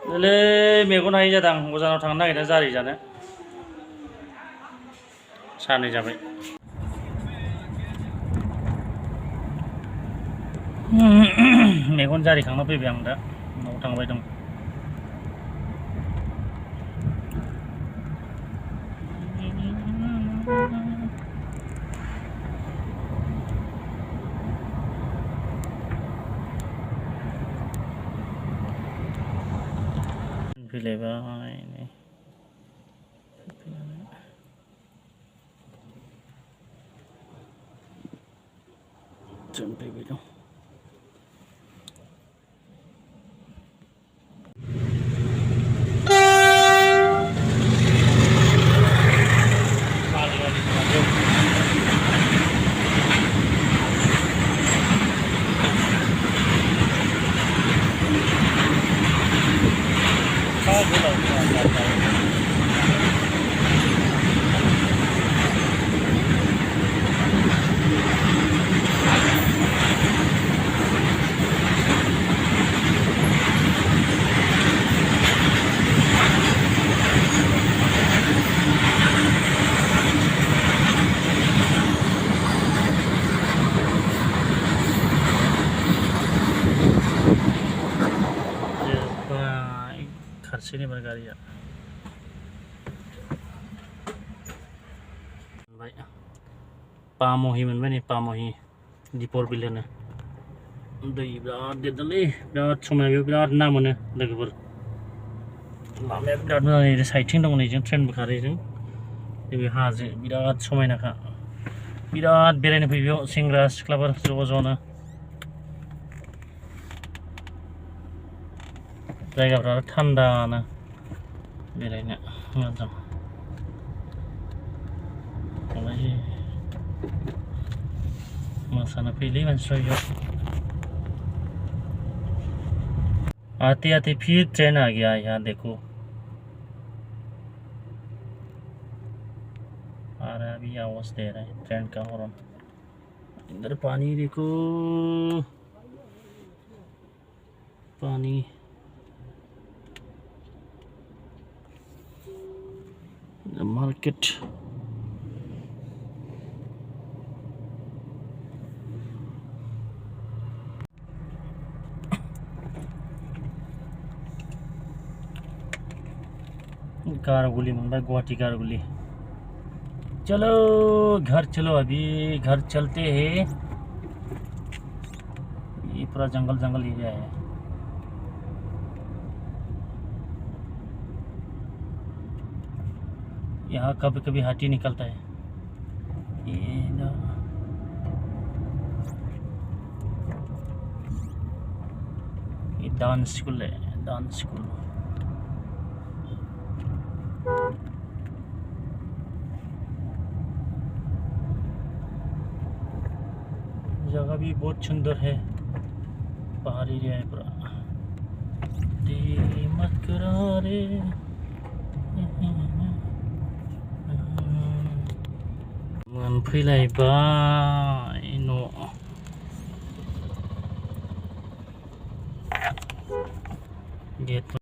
ले मेगन हायै जादों आं अजानाव थांनो नागिरदों जारि जानो सानै जाबाय मेगन जारिखांना फैबाय आं दा न'आव थांबाय दं फैलायबाय नै जों फैबाय दं खारसेनि बार गारिया मोनबाय पामहि मोनबाय नै पामहि दिपर बिल होनो दै बिराद देरदोंलै बिराद समायना बेयाव बिराद ना मोनो लोगोफोर लामाया बिराद मोजां नै साइडथिं दं नै जों ट्रेनबो खारो जों नैबे हाजो बिराद समायनाखा बिराद बेरायनो फैयो बेयाव सेंग्रा सिख्लाफोर ज' ज'नो जायगाफ्रा थान्दानो बेरायनो मोजां मोसानो फैयोलै मानसिफ्रा बेयाव आते आते फिर ट्रेन आ गया यहाँ देखो आ रहा है अभी आवाज दे रहा है ट्रेन का हॉर्न इधर पानी देखो पानी मार्केट गारगुली मुंबई गुवाहाटी गारगुली चलो घर चलो अभी घर चलते हैं ये पूरा जंगल जंगल एरिया है यहाँ कभी कभी हाथी निकलता है ये डांस स्कूल है डांस स्कूल जगह भी बहुत सुंदर है पहाड़ी एरिया है पूरा मत करा रे मोनफैलायबाय न' गेट